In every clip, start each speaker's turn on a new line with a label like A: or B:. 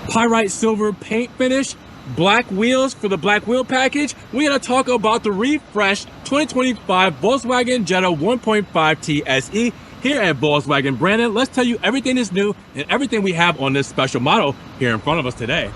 A: Pyrite silver paint finish, black wheels for the black wheel package. We're gonna talk about the refreshed 2025 Volkswagen Jetta 1.5T SE here at Volkswagen Brandon. Let's tell you everything that's new and everything we have on this special model here in front of us today.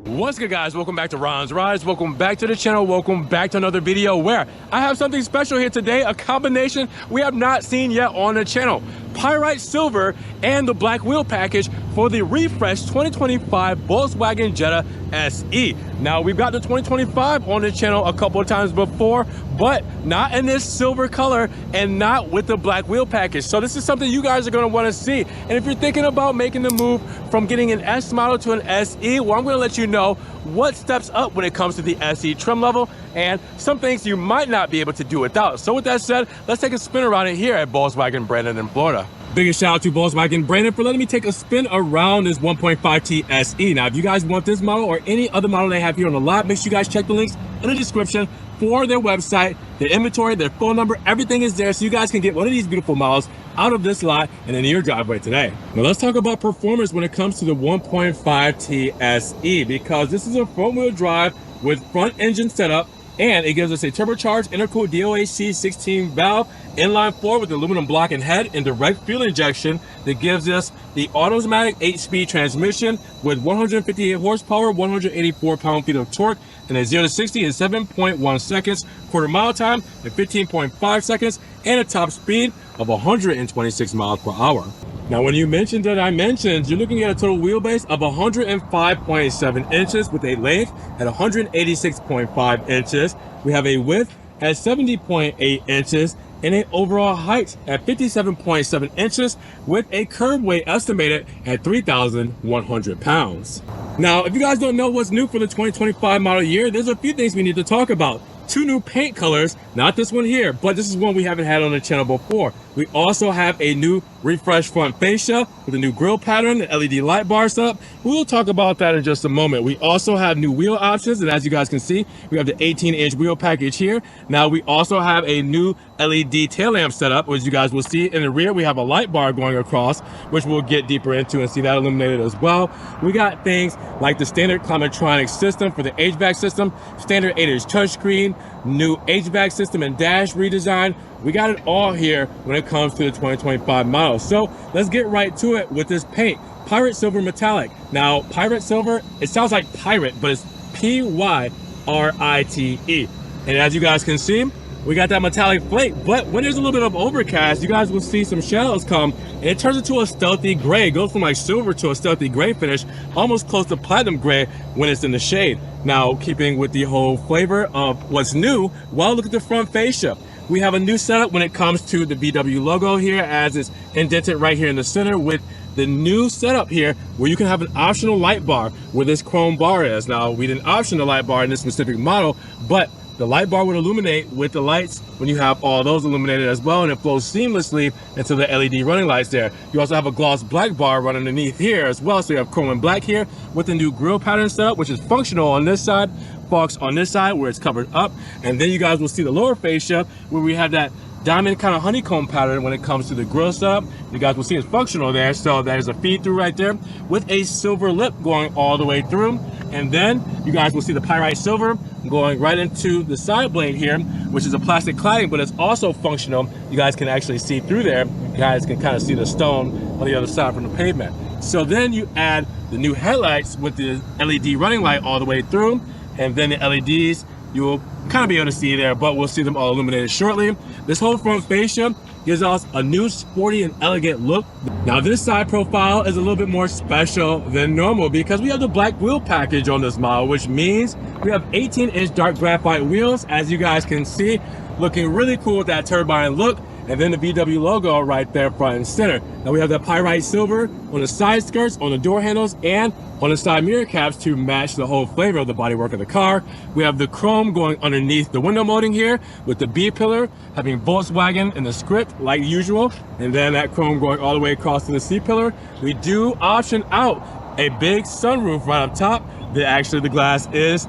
A: What's good, guys? Welcome back to Ron's Rides. Welcome back to the channel. Welcome back to another video where I have something special here today, a combination we have not seen yet on the channel. Pyrite silver and the black wheel package for the refreshed 2025 Volkswagen Jetta SE. Now, we've got the 2025 on the channel a couple of times before, but not in this silver color and not with the black wheel package. So this is something you guys are going to want to see. And if you're thinking about making the move from getting an S model to an SE, well, I'm going to let you know what steps up when it comes to the SE trim level and some things you might not be able to do without. So with that said, let's take a spin around it here at Volkswagen Brandon in Florida. Biggest shout out to Volkswagen Brandon for letting me take a spin around this 1.5T SE. Now, if you guys want this model or any other model they have here on the lot, make sure you guys check the links in the description for their website, their inventory, their phone number. Everything is there so you guys can get one of these beautiful models out of this lot and into your driveway today. Now, let's talk about performance when it comes to the 1.5T SE, because this is a front wheel drive with front engine setup, and it gives us a turbocharged intercooled DOHC 16 valve inline 4 with aluminum block and head and direct fuel injection that gives us the automatic 8-speed transmission with 158 horsepower, 184 pound-feet of torque, and a 0 to 60 in 7.1 seconds, quarter mile time in 15.5 seconds, and a top speed of 126 miles per hour. Now, when you mention the dimensions, you're looking at a total wheelbase of 105.7 inches with a length at 186.5 inches. We have a width at 70.8 inches and an overall height at 57.7 inches with a curb weight estimated at 3,100 pounds. Now, if you guys don't know what's new for the 2025 model year, there's a few things we need to talk about. 2 new paint colors, not this one here, but this is one we haven't had on the channel before. We also have a new refreshed front fascia with a new grille pattern, the LED light bar setup. We'll talk about that in just a moment. We also have new wheel options, and as you guys can see, we have the 18-inch wheel package here. Now, we also have a new LED tail lamp setup, as you guys will see. In the rear, we have a light bar going across, which we'll get deeper into and see that illuminated as well. We got things like the standard Climatronic system for the HVAC system, standard 8-inch touchscreen, new HVAC system and dash redesign. We got it all here when it comes to the 2025 model. So let's get right to it with this paint. Pyrite Silver Metallic. Now, Pyrite Silver, it sounds like pirate, but it's Pyrite. And as you guys can see, we got that metallic flake, but when there's a little bit of overcast, you guys will see some shadows come, and it turns into a stealthy gray. It goes from like silver to a stealthy gray finish, almost close to platinum gray when it's in the shade. Now, keeping with the whole flavor of what's new, well, look at the front fascia. We have a new setup when it comes to the VW logo here, as it's indented right here in the center with the new setup here where you can have an optional light bar where this chrome bar is. Now, we didn't option the light bar in this specific model, but the light bar would illuminate with the lights when you have all those illuminated as well, and it flows seamlessly into the LED running lights there. You also have a gloss black bar running underneath here as well, so you have chrome and black here with the new grille pattern setup, which is functional on this side, Fox on this side where it's covered up, and then you guys will see the lower fascia where we have that diamond kind of honeycomb pattern when it comes to the grille setup. You guys will see it's functional there, so there's a feed through right there with a silver lip going all the way through, and then you guys will see the Pyrite silver going right into the side blade here, which is a plastic cladding, but it's also functional. You guys can actually see through there. You guys can kind of see the stone on the other side from the pavement. So then you add the new headlights with the LED running light all the way through, and then the LEDs you will kind of be able to see there, but we'll see them all illuminated shortly. This whole front fascia gives us a new sporty and elegant look. Now, this side profile is a little bit more special than normal because we have the black wheel package on this model, which means we have 18-inch dark graphite wheels, as you guys can see, looking really cool with that turbine look. And then the VW logo right there front and center. Now we have the Pyrite silver on the side skirts, on the door handles, and on the side mirror caps to match the whole flavor of the bodywork of the car. We have the chrome going underneath the window molding here with the B pillar having Volkswagen in the script like usual, and then that chrome going all the way across to the C pillar. We do option out a big sunroof right up top that actually the glass is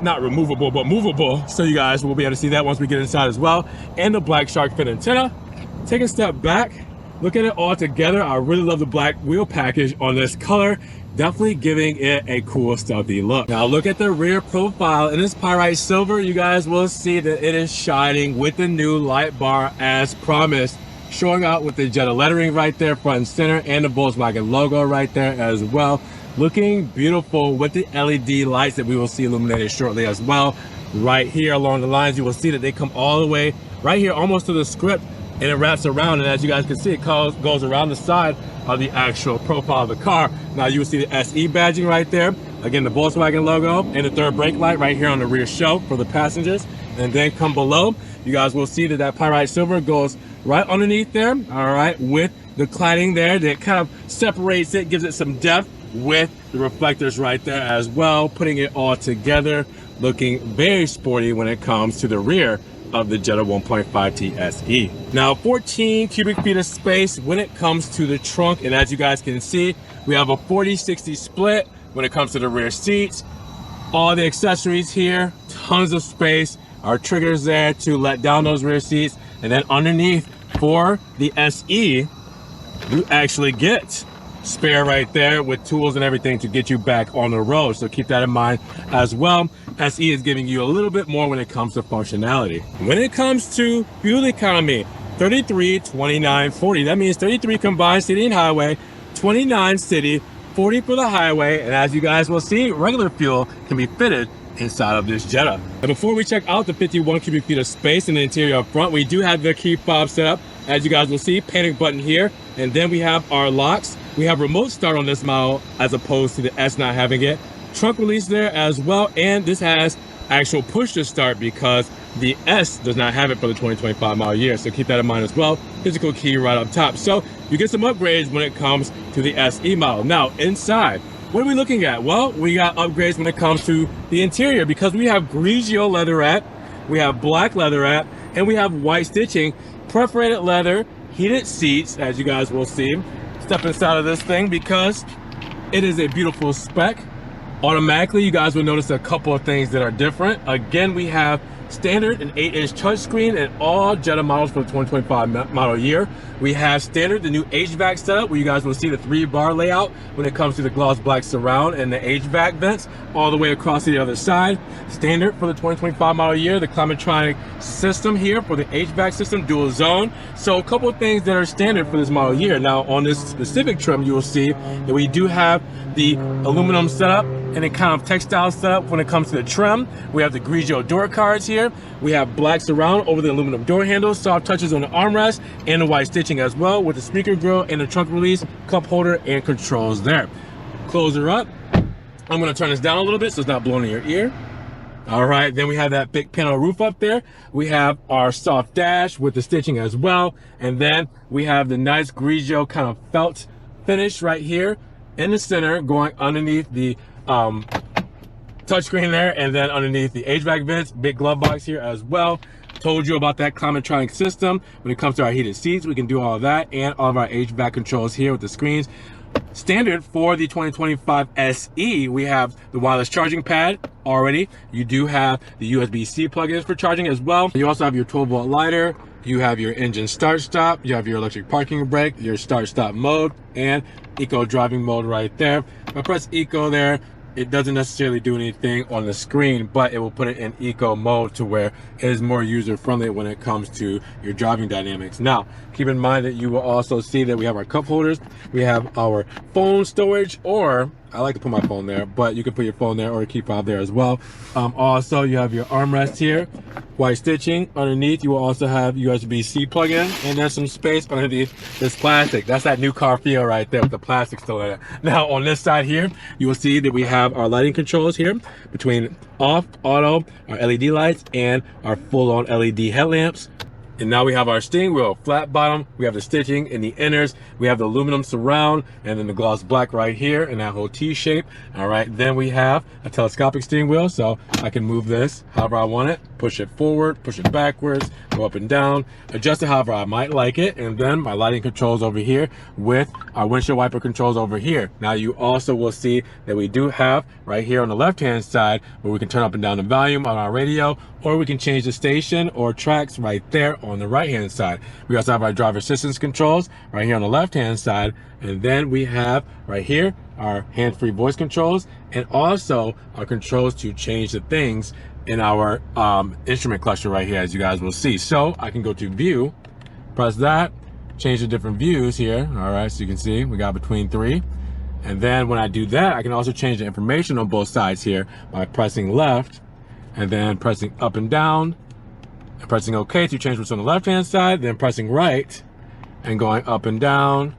A: not removable, but movable. So you guys will be able to see that once we get inside as well. And the black shark fin antenna. take a step back, look at it all together. I really love the black wheel package on this color. Definitely giving it a cool, stealthy look. Now look at the rear profile. In this Pyrite Silver, you guys will see that it is shining with the new light bar as promised, showing out with the Jetta lettering right there, front and center, and the Volkswagen logo right there as well. Looking beautiful with the LED lights that we will see illuminated shortly as well. Right here along the lines, you will see that they come all the way right here, almost to the script, and it wraps around, and as you guys can see, it goes around the side of the actual profile of the car. Now you will see the SE badging right there. Again, the Volkswagen logo and the third brake light right here on the rear shelf for the passengers. And then come below, you guys will see that that Pyrite Silver goes right underneath there, all right, with the cladding there that kind of separates it, gives it some depth with the reflectors right there as well, putting it all together, looking very sporty when it comes to the rear of the Jetta 1.5T SE. Now 14 cubic feet of space when it comes to the trunk, and as you guys can see, we have a 40-60 split when it comes to the rear seats. All the accessories here, tons of space, our triggers there to let down those rear seats, and then underneath for the SE, you actually get spare right there with tools and everything to get you back on the road. So keep that in mind as well. SE is giving you a little bit more when it comes to functionality. When it comes to fuel economy, 33, 29, 40. That means 33 combined city and highway, 29 city, 40 for the highway. And as you guys will see, regular fuel can be fitted inside of this Jetta. And before we check out the 51 cubic feet of space in the interior up front, we do have the key fob set up. As you guys will see, panic button here. And then we have our locks. We have remote start on this model as opposed to the S not having it. Trunk release there as well. And this has actual push to start because the S does not have it for the 2025 model year. So keep that in mind as well. Physical key right up top. So you get some upgrades when it comes to the SE model. Now inside, what are we looking at? Well, we got upgrades when it comes to the interior because we have Grigio leatherette, we have black leatherette, and we have white stitching, perforated leather, heated seats, as you guys will see. Step inside of this thing because it is a beautiful spec. Automatically, you guys will notice a couple of things that are different. Again, we have standard an 8-inch touchscreen in all Jetta models for the 2025 model year. We have standard the new HVAC setup where you guys will see the 3-bar layout when it comes to the gloss black surround and the HVAC vents all the way across to the other side. Standard for the 2025 model year, the Climatronic system here for the HVAC system, dual zone. So a couple of things that are standard for this model year. Now on this specific trim, you will see that we do have the aluminum setup and a kind of textile setup when it comes to the trim. We have the Grigio door cards here. We have black surround over the aluminum door handles, soft touches on the armrest, and the white stitching as well with the speaker grill and the trunk release, cup holder, and controls there. Close her up. I'm gonna turn this down a little bit so it's not blowing in your ear. All right, then we have that big panel roof up there. We have our soft dash with the stitching as well. And then we have the nice Grigio kind of felt finish right here in the center going underneath the touchscreen there, and then underneath the HVAC vents, big glove box here as well. Told you about that Climatronic system. When it comes to our heated seats, we can do all of that, and all of our HVAC controls here with the screens. Standard for the 2025 SE, we have the wireless charging pad already. You do have the USB-C plugins for charging as well. You also have your 12-volt lighter. You have your engine start-stop. You have your electric parking brake, your start-stop mode, and eco driving mode right there. If I press eco there, it doesn't necessarily do anything on the screen, but it will put it in eco mode to where it is more user-friendly when it comes to your driving dynamics. Now, keep in mind that you will also see that we have our cup holders, we have our phone storage, or I like to put my phone there, but you can put your phone there or a key fob there as well. Also, you have your armrest here, white stitching. Underneath, you will also have USB-C plug-in, and there's some space underneath this plastic. That's that new car feel right there with the plastic still in it. Now, on this side here, you will see that we have our lighting controls here between off, auto, our LED lights, and our full-on LED headlamps. And now we have our steering wheel, flat bottom. We have the stitching in the inners. We have the aluminum surround, and then the gloss black right here in that whole T shape. All right, then we have a telescopic steering wheel, so I can move this however I want it, push it forward, push it backwards, go go up and down, adjust it however I might like it, and then my lighting controls over here with our windshield wiper controls over here. Now you also will see that we do have right here on the left hand side where we can turn up and down the volume on our radio, or we can change the station or tracks right there on the right hand side. We also have our driver assistance controls right here on the left hand side, and then we have right here our hands-free voice controls, and also our controls to change the things in our instrument cluster right here, as you guys will see. So I can go to view, press that, change the different views here. All right, so you can see we got between 3. And then when I do that, I can also change the information on both sides here by pressing left and then pressing up and down and pressing OK to change what's on the left hand side, then pressing right and going up and down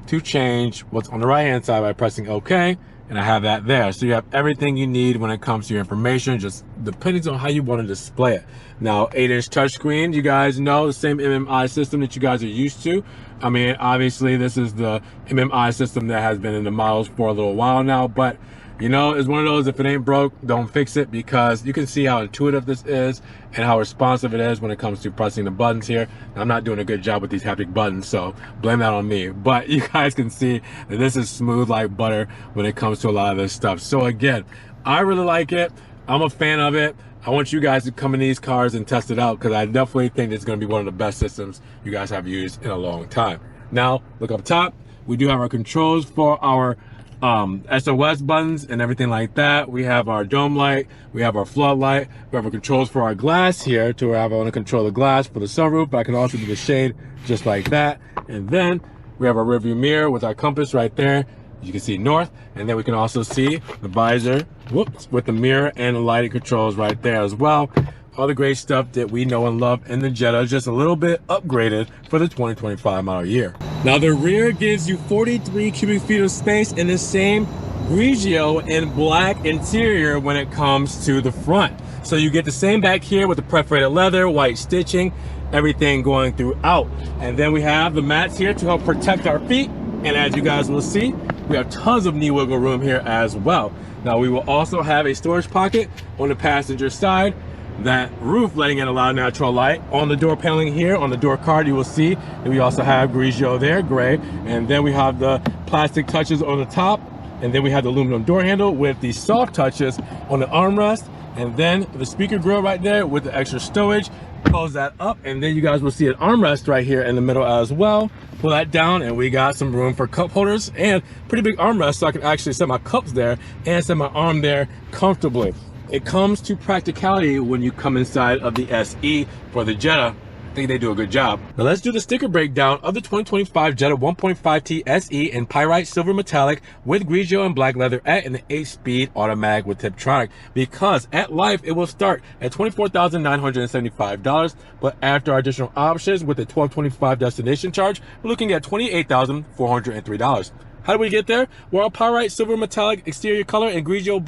A: to change what's on the right hand side by pressing OK. And I have that there. So you have everything you need when it comes to your information, just depending on how you want to display it. Now, 8-inch touchscreen, you guys know the same MMI system that you guys are used to. I mean, obviously this is the MMI system that has been in the models for a little while now, but you know, it's one of those, if it ain't broke, don't fix it, because you can see how intuitive this is and how responsive it is when it comes to pressing the buttons here. And I'm not doing a good job with these haptic buttons, so blame that on me. But you guys can see that this is smooth like butter when it comes to a lot of this stuff. So again, I really like it. I'm a fan of it. I want you guys to come in these cars and test it out, because I definitely think it's going to be one of the best systems you guys have used in a long time. Now, look up top. We do have our controls for our SOS buttons and everything like that. We have our dome light, we have our floodlight, we have our controls for our glass here to where I want to control the glass for the sunroof, but I can also do the shade just like that. And then we have our rear view mirror with our compass right there. You can see north, and then we can also see the visor, whoops, with the mirror and the lighting controls right there as well. All the great stuff that we know and love in the Jetta, just a little bit upgraded for the 2025 model year. Now the rear gives you 43 cubic feet of space in the same Grigio and black interior when it comes to the front. So you get the same back here with the perforated leather, white stitching, everything going throughout. And then we have the mats here to help protect our feet. And as you guys will see, we have tons of knee wiggle room here as well. Now we will also have a storage pocket on the passenger side. That roof letting in a lot of natural light. On the door paneling here, on the door card, you will see that we also have Grigio there, gray. And then we have the plastic touches on the top. And then we have the aluminum door handle with the soft touches on the armrest. And then the speaker grill right there with the extra stowage. Close that up, and then you guys will see an armrest right here in the middle as well. Pull that down, and we got some room for cup holders and pretty big armrest, so I can actually set my cups there and set my arm there comfortably. It comes to practicality when you come inside of the SE for the Jetta. I think they do a good job. Now let's do the sticker breakdown of the 2025 Jetta 1.5T SE in Pyrite Silver Metallic with Grigio and black leatherette and the 8-speed automatic with Tiptronic, because at life it will start at $24,975, but after our additional options with the 1225 destination charge, we're looking at $28,403. How do we get there? Well, our Pyrite Silver Metallic exterior color and Grigio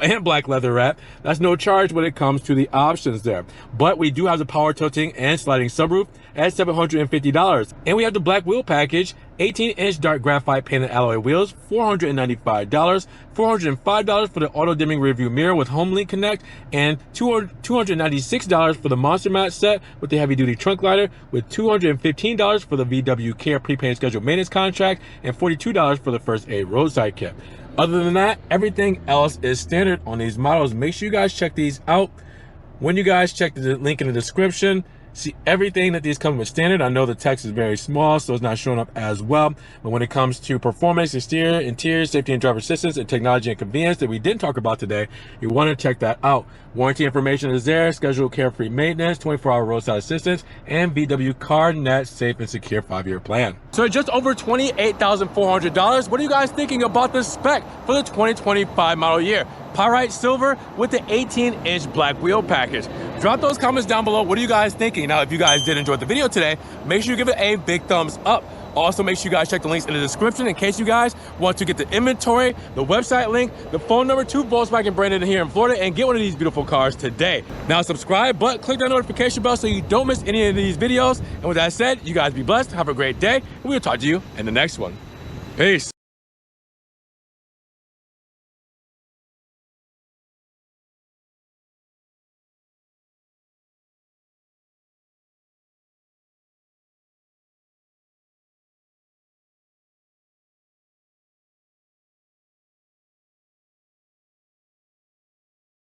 A: and black leatherette. That's no charge when it comes to the options there. But we do have the power tilting and sliding sunroof at $750. And we have the black wheel package, 18-inch dark graphite painted alloy wheels, $495. $405 for the auto dimming rearview mirror with HomeLink Connect, and $296 for the Monster Mat set with the heavy duty trunk lighter, with $215 for the VW Care prepaid scheduled maintenance contract, and $42 for the first aid roadside kit. Other than that, everything else is standard on these models. Make sure you guys check these out. When you guys check the link in the description, see everything that these come with standard. I know the text is very small, so it's not showing up as well. But when it comes to performance, exterior, interior, safety and driver assistance, and technology and convenience that we didn't talk about today, you want to check that out. Warranty information is there, scheduled carefree maintenance, 24-hour roadside assistance, and VW CarNet safe and secure 5-year plan. So at just over $28,400, what are you guys thinking about the spec for the 2025 model year? Pyrite Silver with the 18-inch black wheel package. Drop those comments down below. What are you guys thinking? Now, if you guys did enjoy the video today, make sure you give it a big thumbs up. Also, make sure you guys check the links in the description in case you guys want to get the inventory, the website link, the phone number to Volkswagen branded here in Florida, and get one of these beautiful cars today. Now, subscribe, but click that notification bell so you don't miss any of these videos. And with that said, you guys be blessed, have a great day, and we'll talk to you in the next one. Peace.